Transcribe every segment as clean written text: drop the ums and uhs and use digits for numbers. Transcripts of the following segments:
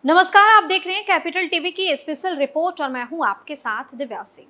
नमस्कार, आप देख रहे हैं कैपिटल टीवी की स्पेशल रिपोर्ट और मैं हूं आपके साथ दिव्या सिंह।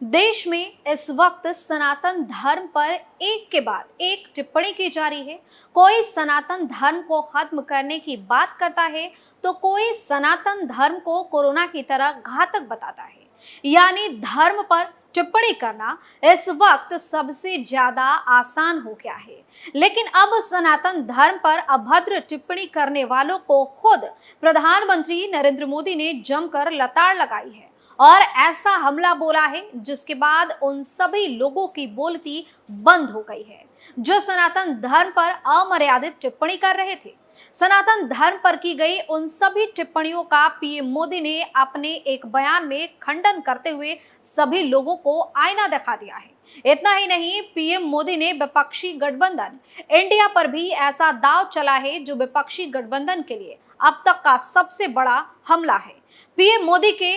देश में इस वक्त सनातन धर्म पर एक के बाद एक टिप्पणी की जा रही है। कोई सनातन धर्म को खत्म करने की बात करता है तो कोई सनातन धर्म को कोरोना की तरह घातक बताता है। यानी धर्म पर टिप्पणी करना इस वक्त सबसे ज्यादा आसान हो गया है। लेकिन अब सनातन धर्म पर अभद्र टिप्पणी करने वालों को खुद प्रधानमंत्री नरेंद्र मोदी ने जमकर लताड़ लगाई है और ऐसा हमला बोला है जिसके बाद उन सभी लोगों की बोलती बंद हो गई है जो सनातन धर्म पर अमर्यादित टिप्पणी कर रहे थे। सनातन धर्म पर की गई उन सभी टिप्पणियों का पीएम मोदी ने अपने एक बयान में खंडन करते हुए सभी लोगों को आईना दिखा दिया है। इतना ही नहीं, पीएम मोदी ने विपक्षी गठबंधन इंडिया पर भी ऐसा दांव चला है जो विपक्षी गठबंधन के लिए अब तक का सबसे बड़ा हमला है। पीएम मोदी के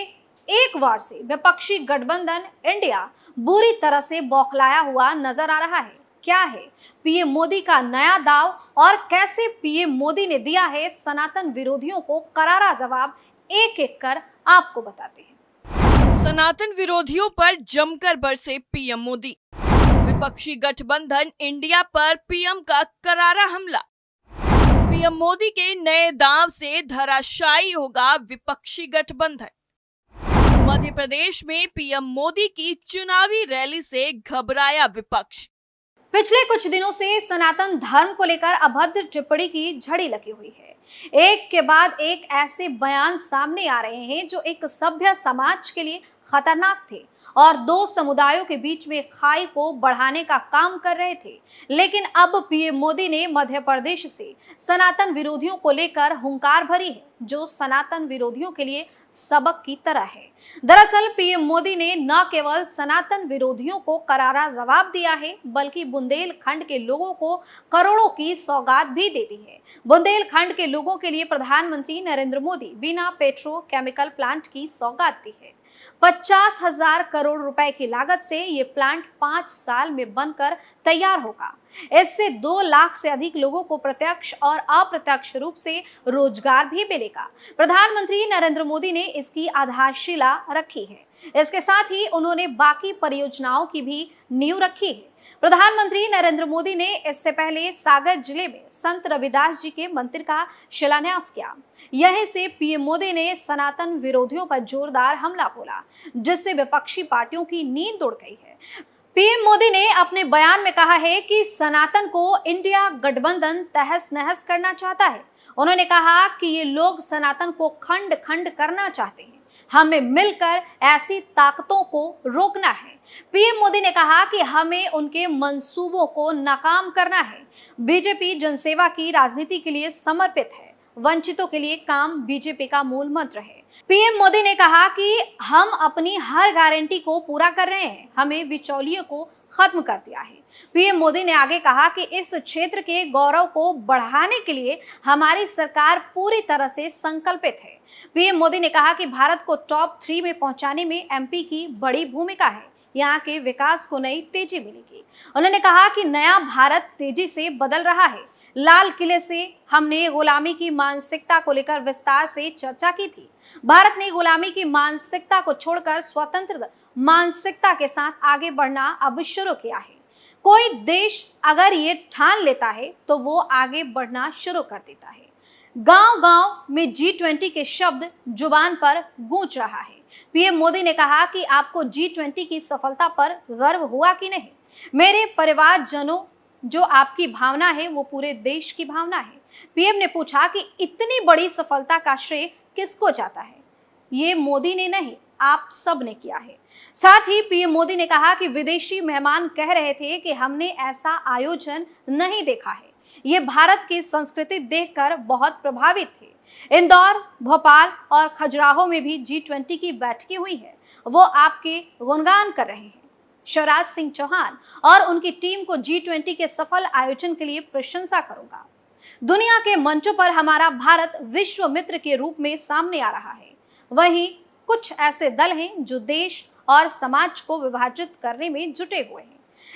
एक वार से विपक्षी गठबंधन इंडिया बुरी तरह से बौखलाया हुआ नजर आ रहा है। क्या है पीएम मोदी का नया दाव और कैसे पीएम मोदी ने दिया है सनातन विरोधियों को करारा जवाब, एक एक कर आपको बताते हैं। सनातन विरोधियों पर जमकर बरसे पीएम मोदी। विपक्षी गठबंधन इंडिया पर पीएम का करारा हमला। पीएम मोदी के नए दांव से धराशायी होगा विपक्षी गठबंधन। मध्य प्रदेश में पीएम मोदी की चुनावी रैली से घबराया विपक्ष। पिछले कुछ दिनों से सनातन धर्म को लेकर अभद्र टिप्पणी की झड़ी लगी हुई है। एक के बाद एक ऐसे बयान सामने आ रहे हैं जो एक सभ्य समाज के लिए खतरनाक थे और दो समुदायों के बीच में खाई को बढ़ाने का काम कर रहे थे। लेकिन अब पीएम मोदी ने मध्य प्रदेश से सनातन विरोधियों को लेकर हुंकार भरी है जो सनातन विरोधियों के लिए सबक की तरह है। दरअसल पीएम मोदी ने न केवल सनातन विरोधियों को करारा जवाब दिया है बल्कि बुंदेलखंड के लोगों को करोड़ों की सौगात भी दे दी है। बुंदेलखंड के लोगों के लिए प्रधानमंत्री नरेंद्र मोदी बिना पेट्रोकेमिकल प्लांट की सौगात दी है। 50,000 करोड़ रुपए की लागत से ये प्लांट 5 साल में बनकर तैयार होगा। इससे 2 लाख से अधिक लोगों को प्रत्यक्ष और अप्रत्यक्ष रूप से रोजगार भी मिलेगा। प्रधानमंत्री नरेंद्र मोदी ने इसकी आधारशिला रखी है। इसके साथ ही उन्होंने बाकी परियोजनाओं की भी नींव रखी है। प्रधानमंत्री नरेंद्र मोदी ने इससे पहले सागर जिले में संत रविदास जी के मंदिर का शिलान्यास किया। यहीं से पीएम मोदी ने सनातन विरोधियों पर जोरदार हमला बोला जिससे विपक्षी पार्टियों की नींद उड़ गई है। पीएम मोदी ने अपने बयान में कहा है कि सनातन को इंडिया गठबंधन तहस नहस करना चाहता है। उन्होंने कहा कि ये लोग सनातन को खंड खंड करना चाहते हैं। हमें मिलकर ऐसी ताकतों को रोकना है। पीएम मोदी ने कहा कि हमें उनके मंसूबों को नाकाम करना है। बीजेपी जनसेवा की राजनीति के लिए समर्पित है। वंचितों के लिए काम बीजेपी का मूल मंत्र है। पीएम मोदी ने कहा कि हम अपनी हर गारंटी को पूरा कर रहे हैं। हमें बिचौलियों को खत्म कर दिया है। पीएम मोदी ने आगे कहा कि इस क्षेत्र के गौरव को बढ़ाने के लिए हमारी सरकार पूरी तरह से संकल्पित है। पीएम मोदी ने कहा कि भारत को टॉप 3 में पहुंचाने में एमपी की बड़ी भूमिका है। यहाँ के विकास को नई तेजी मिलेगी। उन्होंने कहा कि नया भारत तेजी से बदल रहा है। लाल किले से हमने गुलामी की मानसिकता को लेकर विस्तार से चर्चा की थी। भारत ने गुलामी की मानसिकता को छोड़कर स्वतंत्र मानसिकता के साथ आगे बढ़ना अब शुरू किया है। कोई देश अगर ये ठान लेता है तो वो आगे बढ़ना शुरू कर देता है। गांव-गांव में G20 के शब्द जुबान पर गूंज रहा है। पीएम मोदी ने कहा कि आपको G20 की सफलता पर गर्व हुआ कि नहीं? मेरे परिवारजनों, जो आपकी भावना है वो पूरे देश की भावना है। पीएम ने पूछा कि इतनी बड़ी सफलता का श्रेय किसको जाता है? ये मोदी ने नहीं, आप सब ने किया है। साथ ही पीएम मोदी ने कहा कि विदेशी मेहमान कह रहे थे कि हमने ऐसा आयोजन नहीं देखा है। ये भारत की संस्कृति देखकर बहुत प्रभावित थे। इंदौर, भोपाल और खजुराहो में भी G20 की बैठकें हुई है। वो आपके गुणगान कर रहे हैं। शिवराज सिंह चौहान और उनकी टीम को G20 के सफल आयोजन के लिए प्रशंसा करूंगा। दुनिया के मंचों पर हमारा भारत विश्व मित्र के रूप में सामने आ रहा है। वहीं कुछ ऐसे दल हैं जो देश और समाज को विभाजित करने में जुटे हुए हैं।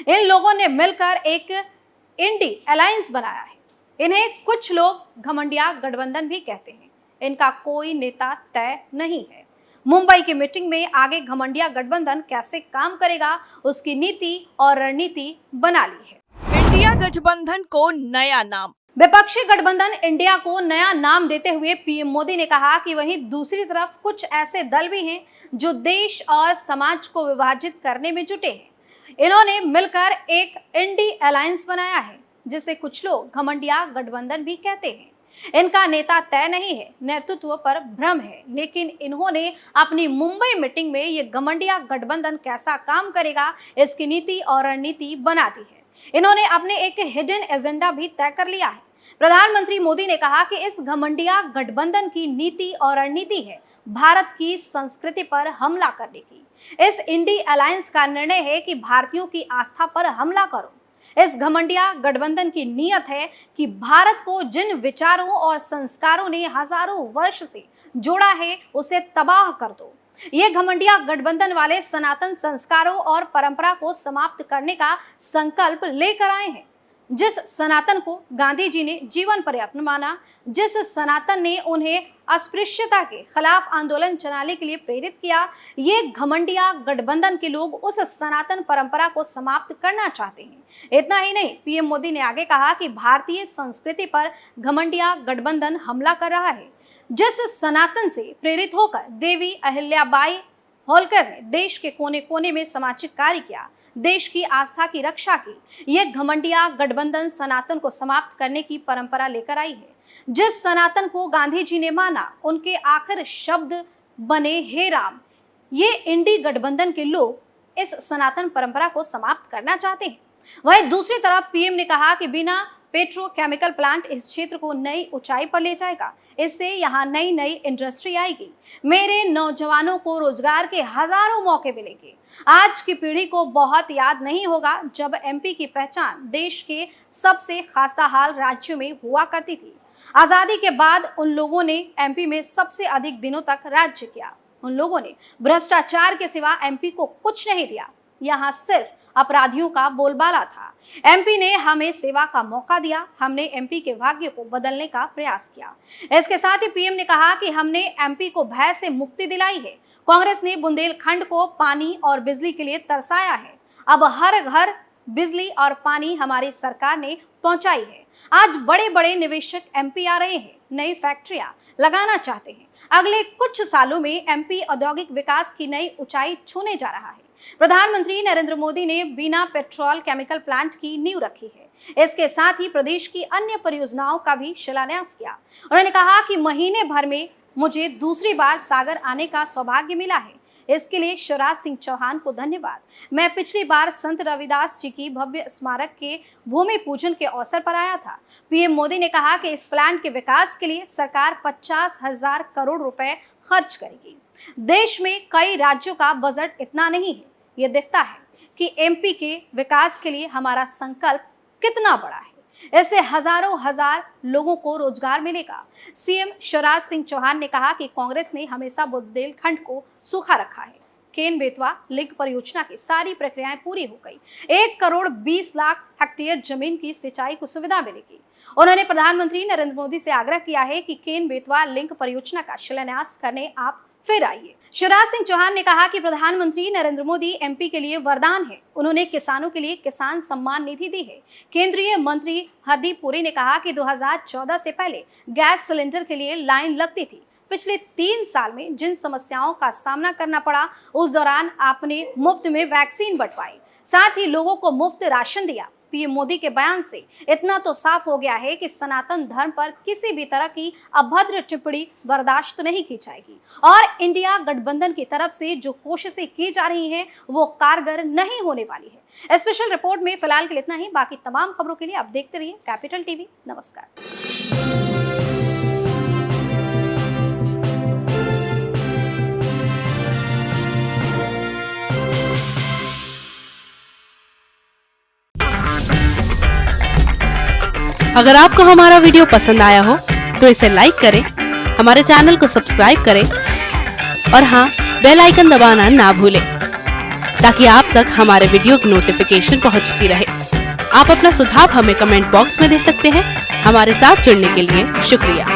इन लोगों ने मिलकर एक इंडी अलायंस बनाया है। इन्हें कुछ लोग घमंडिया गठबंधन भी कहते हैं। इनका कोई नेता तय नहीं है। मुंबई की मीटिंग में आगे घमंडिया गठबंधन कैसे काम करेगा, उसकी नीति और रणनीति बना ली है। इंडिया गठबंधन को नया नाम। विपक्षी गठबंधन इंडिया को नया नाम देते हुए पीएम मोदी ने कहा कि वहीं दूसरी तरफ कुछ ऐसे दल भी हैं जो देश और समाज को विभाजित करने में जुटे हैं। इन्होंने मिलकर एक इंडी अलायंस बनाया है, जिसे कुछ लोग घमंडिया गठबंधन भी कहते हैं। इनका नेता तय नहीं है, नेतृत्व पर भ्रम है, लेकिन इन्होंने अपनी मुंबई मीटिंग में ये घमंडिया गठबंधन कैसा काम करेगा, इसकी नीति और रणनीति बना दी है। इन्होंने अपने एक हिडन एजेंडा भी तय कर लिया है। प्रधानमंत्री मोदी ने कहा कि इस घमंडिया गठबंधन की नीति और रणनीति है भारत की संस्कृति पर हमला करने की। इस इंडी अलायंस का निर्णय है कि भारतीयों की आस्था पर हमला करो। इस घमंडिया गठबंधन की नीयत है कि भारत को जिन विचारों और संस्कारों ने हजारों वर्ष से जोड़ा है, उसे तबाह कर दो। ये घमंडिया गठबंधन वाले सनातन संस्कारों और परंपरा को समाप्त करने का संकल्प लेकर आए हैं। जिस सनातन को गांधी जी ने जीवन पर्यंत माना, जिस सनातन ने उन्हें अस्पृश्यता के खिलाफ आंदोलन चलाने के लिए प्रेरित किया, ये घमंडिया गठबंधन के लोग उस सनातन परंपरा को समाप्त करना चाहते हैं। इतना ही नहीं, पीएम मोदी ने आगे कहा कि भारतीय संस्कृति पर घमंडिया गठबंधन हमला कर रहा है। जिस सनातन से प्रेरित होकर देवी अहिल्याबाई होलकर ने देश के कोने कोने में सामाजिक कार्य किया, देश की आस्था की रक्षा की, ये घमंडिया गठबंधन सनातन को समाप्त करने की परंपरा लेकर आई है। जिस सनातन को गांधी जी ने माना, उनके आखिर शब्द बने हे राम। ये इंडी गठबंधन के लोग इस सनातन परंपरा को समाप्त करना चाहते हैं। वहीं दूसरी तरफ पीएम ने कहा कि बिना पेट्रोकेमिकल प्लांट इस क्षेत्र को नई ऊंचाई पर ले जाएगा। इससे यहाँ नई नई इंडस्ट्री आएगी। मेरे नौजवानों को रोजगार के हजारों मौके मिलेंगे। आज की पीढ़ी को बहुत याद नहीं होगा जब एमपी की पहचान देश के सबसे खस्ताहाल राज्यों में हुआ करती थी। आजादी के बाद उन लोगों ने एमपी में सबसे अधिक दिनों तक राज्य किया। उन लोगों ने भ्रष्टाचार के सिवा एमपी को कुछ नहीं दिया। यहाँ सिर्फ अपराधियों का बोलबाला था। एमपी ने हमें सेवा का मौका दिया। हमने एमपी के भाग्य को बदलने का प्रयास किया। इसके साथ ही पीएम ने कहा कि हमने एमपी को भय से मुक्ति दिलाई है। कांग्रेस ने बुंदेलखंड को पानी और बिजली के लिए तरसाया है। अब हर घर बिजली और पानी हमारी सरकार ने पहुंचाई है। आज बड़े बड़े निवेशक एमपी आ रहे हैं, नई फैक्ट्रियां लगाना चाहते हैं। अगले कुछ सालों में एमपी औद्योगिक विकास की नई ऊंचाई छूने जा रहा है। प्रधानमंत्री नरेंद्र मोदी ने बिना पेट्रोल केमिकल प्लांट की नींव रखी है। इसके साथ ही प्रदेश की अन्य परियोजनाओं का भी शिलान्यास किया। उन्होंने कहा कि महीने भर में मुझे दूसरी बार सागर आने का सौभाग्य मिला है। इसके लिए शिवराज सिंह चौहान को धन्यवाद। मैं पिछली बार संत रविदास जी की भव्य स्मारक के भूमि पूजन के अवसर पर आया था। पीएम मोदी ने कहा कि इस प्लांट के विकास के लिए सरकार 50,000 करोड़ रुपए खर्च करेगी। देश में कई राज्यों का बजट इतना नहीं है। ये दिखता है कि एमपी के विकास के लिए हमारा संकल्प कितना बड़ा है। इससे हजारों हजार लोगों को रोजगार मिलेगा। सीएम शिवराज सिंह चौहान ने कहा कि कांग्रेस ने हमेशा बुंदेलखंड को सूखा रखा है। केन बेतवा लिंक परियोजना की सारी प्रक्रियाएं पूरी हो गई। 1,20,00,000 हेक्टेयर जमीन की सिंचाई को सुविधा मिलेगी। उन्होंने प्रधानमंत्री नरेंद्र मोदी से आग्रह किया है कि केन बेतवा लिंक परियोजना का शिलान्यास करने आप फिर आइए। शिवराज सिंह चौहान ने कहा कि प्रधानमंत्री नरेंद्र मोदी एमपी के लिए वरदान है। उन्होंने किसानों के लिए किसान सम्मान निधि दी है। केंद्रीय मंत्री हरदीप पुरी ने कहा कि 2014 से पहले गैस सिलेंडर के लिए लाइन लगती थी। पिछले 3 साल में जिन समस्याओं का सामना करना पड़ा, उस दौरान आपने मुफ्त में वैक्सीन बंटवाई, साथ ही लोगों को मुफ्त राशन दिया। पीएम मोदी के बयान से इतना तो साफ हो गया है कि सनातन धर्म पर किसी भी तरह की अभद्र टिप्पणी बर्दाश्त नहीं की जाएगी और इंडिया गठबंधन की तरफ से जो कोशिशें की जा रही हैं वो कारगर नहीं होने वाली है। स्पेशल रिपोर्ट में फिलहाल के लिए इतना ही। बाकी तमाम खबरों के लिए आप देखते रहिए कैपिटल टीवी। नमस्कार। अगर आपको हमारा वीडियो पसंद आया हो तो इसे लाइक करें, हमारे चैनल को सब्सक्राइब करें और हाँ, बेल आइकन दबाना ना भूलें ताकि आप तक हमारे वीडियो की नोटिफिकेशन पहुंचती रहे। आप अपना सुझाव हमें कमेंट बॉक्स में दे सकते हैं। हमारे साथ जुड़ने के लिए शुक्रिया।